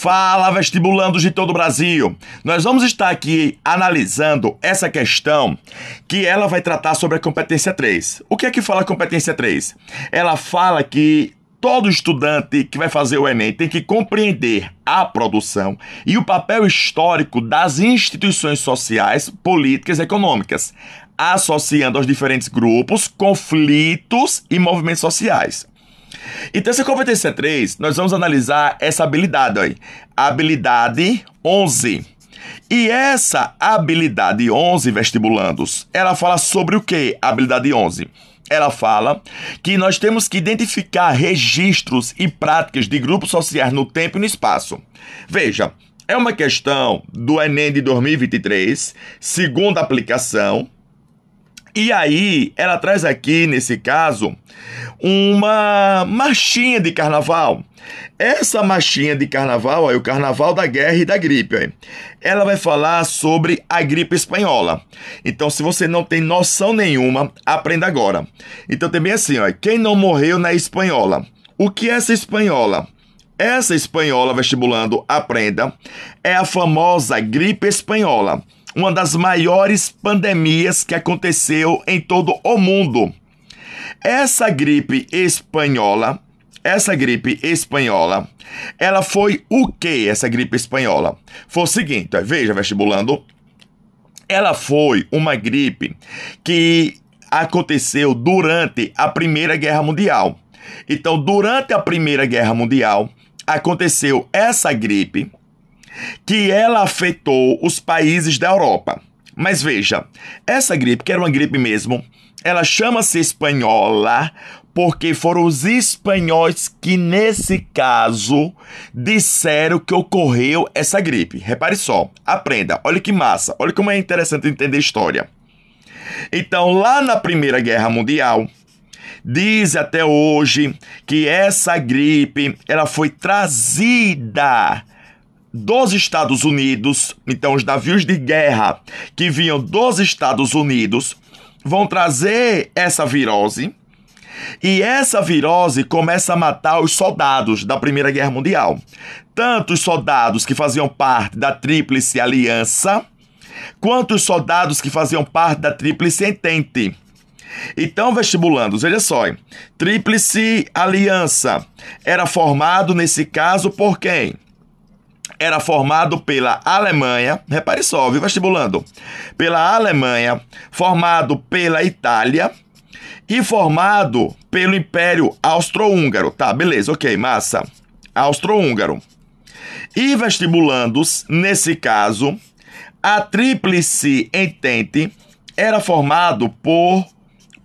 Fala, vestibulandos de todo o Brasil! Nós vamos estar aqui analisando essa questão que ela vai tratar sobre a competência 3. O que é que fala a competência 3? Ela fala que todo estudante que vai fazer o Enem tem que compreender a produção e o papel histórico das instituições sociais, políticas e econômicas, associando aos diferentes grupos, conflitos e movimentos sociais. Então, essa competência 3, nós vamos analisar essa habilidade aí. Habilidade 11. E essa habilidade 11, vestibulandos, ela fala sobre o que? Habilidade 11. Ela fala que nós temos que identificar registros e práticas de grupos sociais no tempo e no espaço. Veja, é uma questão do Enem de 2023, segunda aplicação. E aí, ela traz aqui, nesse caso, uma marchinha de carnaval. Essa marchinha de carnaval é o Carnaval da Guerra e da Gripe. Ela vai falar sobre a gripe espanhola. Então, se você não tem noção nenhuma, aprenda agora. Então, também assim, ó, quem não morreu na espanhola? O que é essa espanhola? Essa espanhola, vestibulando, aprenda, é a famosa gripe espanhola. Uma das maiores pandemias que aconteceu em todo o mundo. Essa gripe espanhola, ela foi o que, essa gripe espanhola? Foi o seguinte, veja, vestibulando, ela foi uma gripe que aconteceu durante a Primeira Guerra Mundial. Então, durante a Primeira Guerra Mundial, aconteceu essa gripe, que ela afetou os países da Europa. Mas veja, essa gripe, que era uma gripe mesmo, ela chama-se espanhola porque foram os espanhóis que, nesse caso, disseram que ocorreu essa gripe. Repare só, aprenda, olha que massa, olha como é interessante entender a história. Então, lá na Primeira Guerra Mundial, diz até hoje que essa gripe, ela foi trazida dos Estados Unidos. Então, os navios de guerra que vinham dos Estados Unidos vão trazer essa virose, e essa virose começa a matar os soldados da Primeira Guerra Mundial. Tanto os soldados que faziam parte da Tríplice Aliança, quanto os soldados que faziam parte da Tríplice Entente. Então, vestibulandos, veja só, Tríplice Aliança era formado, nesse caso, por quem? Era formado pela Alemanha, repare só, viu, vestibulando? Pela Alemanha, formado pela Itália e formado pelo Império Austro-Húngaro. Tá, beleza, ok, massa. Austro-Húngaro. E, vestibulandos, nesse caso, a Tríplice Entente era formado por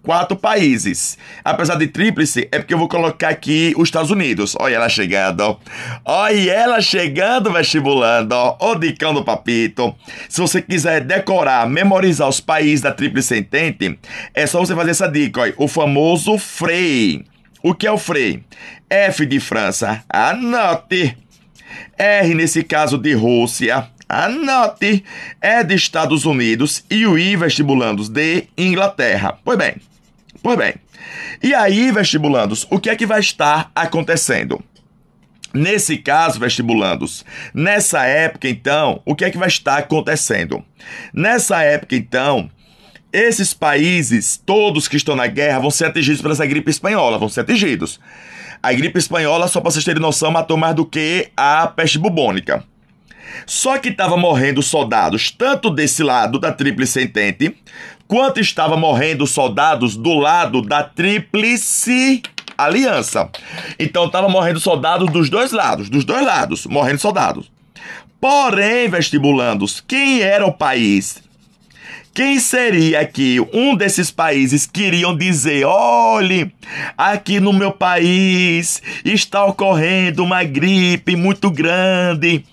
4 países. Apesar de tríplice, é porque eu vou colocar aqui os Estados Unidos. Olha ela chegando. Olha ela chegando, vestibulando. O dicão do papito. Se você quiser decorar, memorizar os países da Tríplice Entente, é só você fazer essa dica. Olha, o famoso FREI. O que é o FREI? F de França. Anote. R, nesse caso, de Rússia. Anote. É de Estados Unidos. E o I, vestibulandos, de Inglaterra. Pois bem. E aí, vestibulandos, o que é que vai estar acontecendo? Nesse caso, vestibulandos, nessa época, então, o que é que vai estar acontecendo? Nessa época, então, esses países, todos que estão na guerra, vão ser atingidos por essa gripe espanhola, vão ser atingidos. A gripe espanhola, só para vocês terem noção, matou mais do que a peste bubônica. Só que estava morrendo soldados tanto desse lado da Tríplice Entente, quanto estava morrendo soldados do lado da Tríplice Aliança. Então estava morrendo soldados dos dois lados, morrendo soldados. Porém, vestibulandos, quem era o país? Quem seria que um desses países queriam dizer: olhe, aqui no meu país está ocorrendo uma gripe muito grande,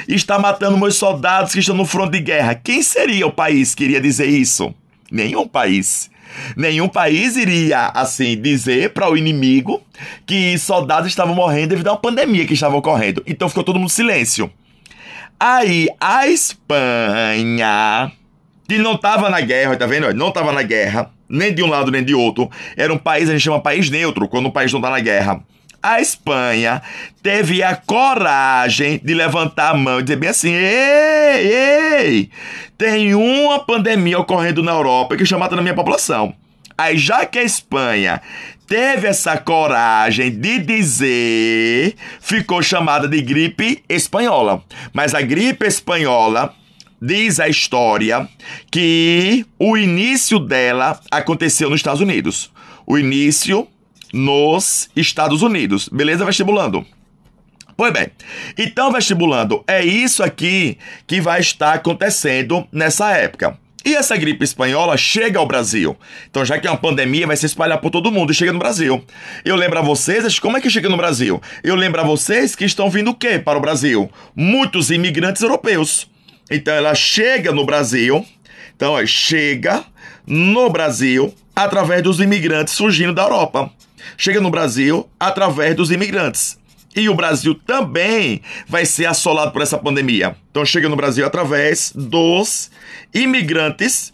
está matando meus soldados que estão no fronte de guerra? Quem seria o país que iria dizer isso? Nenhum país. Nenhum país iria, assim, dizer para o inimigo que soldados estavam morrendo devido a uma pandemia que estava ocorrendo. Então ficou todo mundo em silêncio. Aí, a Espanha, que não estava na guerra, tá vendo? Não estava na guerra, nem de um lado nem de outro. Era um país, a gente chama país neutro, quando o país não está na guerra. A Espanha teve a coragem de levantar a mão e dizer bem assim: ei, tem uma pandemia ocorrendo na Europa que está matando a minha população. Aí, já que a Espanha teve essa coragem de dizer, ficou chamada de gripe espanhola. Mas a gripe espanhola, diz a história, que o início dela aconteceu nos Estados Unidos. O início nos Estados Unidos. Beleza, vestibulando? Pois bem, então, vestibulando, é isso aqui que vai estar acontecendo nessa época. E essa gripe espanhola chega ao Brasil. Então, já que é uma pandemia, vai se espalhar por todo mundo e chega no Brasil. Eu lembro a vocês, como é que chega no Brasil? Eu lembro a vocês que estão vindo o quê para o Brasil? Muitos imigrantes europeus. Então, ela chega no Brasil. Então, chega no Brasil através dos imigrantes surgindo da Europa. Chega no Brasil através dos imigrantes. E o Brasil também vai ser assolado por essa pandemia. Então chega no Brasil através dos imigrantes.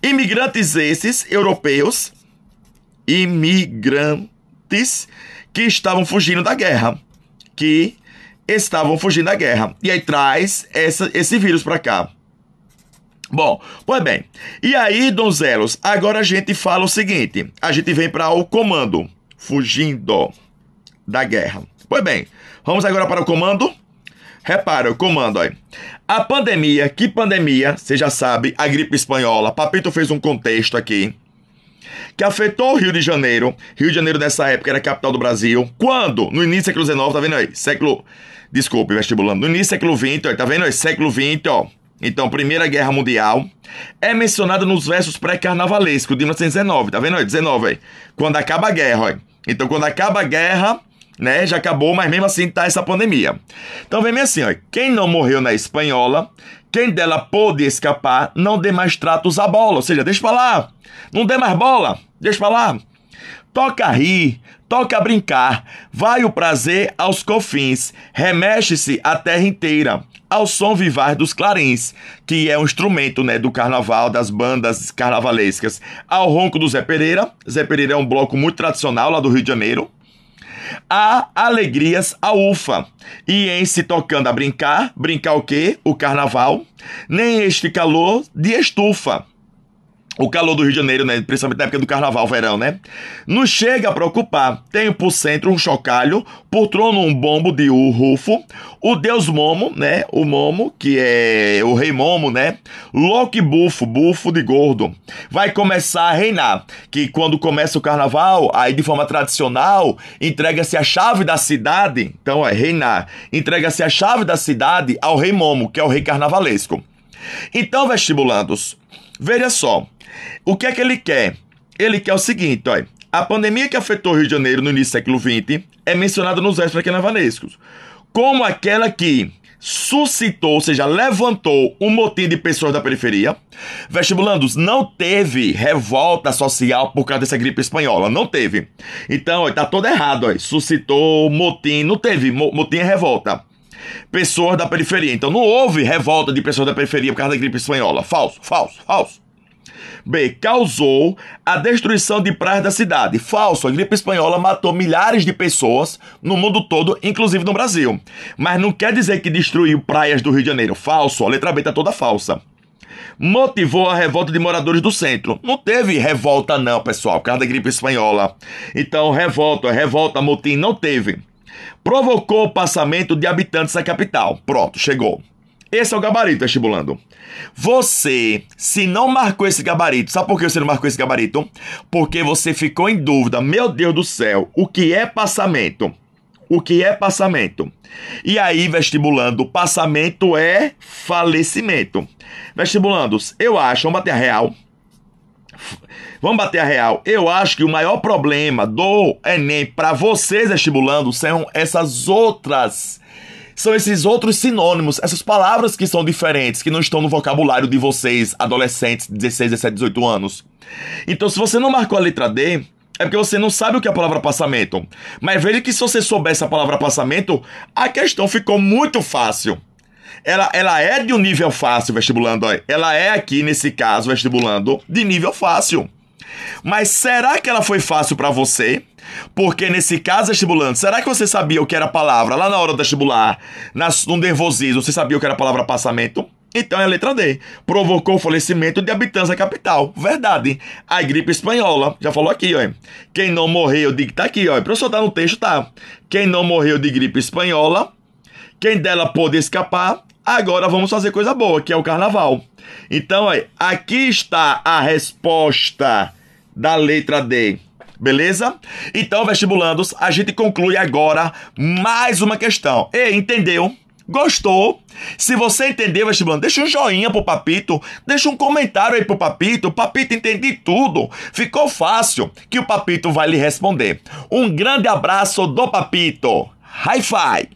Imigrantes esses, europeus. Imigrantes que estavam fugindo da guerra. E aí traz esse vírus para cá. Bom, pois bem. E aí, donzelos, agora a gente fala o seguinte. A gente vem para o comando. Fugindo da guerra. Pois bem, vamos agora para o comando. Repara, o comando, ó. A pandemia, que pandemia? Você já sabe, a gripe espanhola. Papito fez um contexto aqui. Que afetou o Rio de Janeiro. Rio de Janeiro, nessa época, era a capital do Brasil. Quando? No início do século XIX, tá vendo aí? Desculpe, vestibulando. No início do século XX, ó, tá vendo aí? Século XX, ó. Então, Primeira Guerra Mundial. É mencionada nos versos pré-carnavalescos de 1919, tá vendo aí? 19 aí. Quando acaba a guerra, ó. Então, quando acaba a guerra, né, já acabou, mas mesmo assim tá essa pandemia. Então vem assim, ó, quem não morreu na espanhola, quem dela pôde escapar, não dê mais tratos à bola, ou seja, deixa pra lá, não dê mais bola, deixa pra lá. Toca a rir, toca a brincar, vai o prazer aos cofins, remexe-se a terra inteira, ao som vivaz dos clarins, que é um instrumento, né, do carnaval, das bandas carnavalescas, ao ronco do Zé Pereira. Zé Pereira é um bloco muito tradicional lá do Rio de Janeiro. Há alegrias a ufa, e em se tocando a brincar o quê? O carnaval, nem este calor de estufa. O calor do Rio de Janeiro, né, principalmente na época do carnaval, verão, né, nos chega a preocupar. Tem por centro um chocalho, por trono um bombo de Rufo, o deus Momo, né, o Momo, que é o rei Momo, né, louco e bufo de gordo, vai começar a reinar, que quando começa o carnaval, aí de forma tradicional, entrega-se a chave da cidade, então é reinar, entrega-se a chave da cidade ao rei Momo, que é o rei carnavalesco. Então, vestibulandos, veja só, o que é que ele quer? Ele quer o seguinte, ó, a pandemia que afetou o Rio de Janeiro no início do século XX é mencionada nos versos carnavalescos como aquela que suscitou, ou seja, levantou um motim de pessoas da periferia. Vestibulandos, não teve revolta social por causa dessa gripe espanhola, não teve. Então, ó, tá todo errado, ó, suscitou motim, não teve, motim é revolta. Pessoas da periferia, então não houve revolta de pessoas da periferia por causa da gripe espanhola. Falso. B. Causou a destruição de praias da cidade. Falso. A gripe espanhola matou milhares de pessoas no mundo todo, inclusive no Brasil. Mas não quer dizer que destruiu praias do Rio de Janeiro. Falso. A letra B está toda falsa. Motivou a revolta de moradores do centro. Não teve revolta não, pessoal, por causa da gripe espanhola. Então, revolta, motim, não teve. Provocou o passamento de habitantes da capital. Pronto, chegou. Esse é o gabarito, vestibulando. Você, se não marcou esse gabarito, sabe por que você não marcou esse gabarito? Porque você ficou em dúvida. Meu Deus do céu, o que é passamento? O que é passamento? E aí, vestibulando, passamento é falecimento. Vestibulandos, eu acho, vamos bater a real. Eu acho que o maior problema do Enem para vocês, vestibulando, são esses outros sinônimos, essas palavras que são diferentes, que não estão no vocabulário de vocês, adolescentes, 16, 17, 18 anos. Então, se você não marcou a letra D, é porque você não sabe o que é a palavra passamento. Mas veja que se você soubesse a palavra passamento, a questão ficou muito fácil. Ela é de um nível fácil, vestibulando. Ela é aqui, nesse caso, vestibulando, de nível fácil. Mas será que ela foi fácil para você? Porque nesse caso, vestibulando, será que você sabia o que era a palavra lá na hora do vestibular, no nervosismo, você sabia o que era a palavra passamento? Então é a letra D. Provocou o falecimento de habitantes da capital. Verdade. A gripe espanhola. Já falou aqui, ó. Quem não morreu de... Tá aqui, ó. O professor tá no texto, tá? Quem não morreu de gripe espanhola, quem dela pôde escapar, agora vamos fazer coisa boa, que é o carnaval. Então, ó, aqui está a resposta da letra D. Beleza? Então, vestibulandos, a gente conclui agora mais uma questão. Ei, entendeu? Gostou? Se você entendeu, vestibulando, deixa um joinha pro Papito, deixa um comentário aí pro Papito. Papito, entendi tudo. Ficou fácil, que o Papito vai lhe responder. Um grande abraço do Papito. Hi-Fi!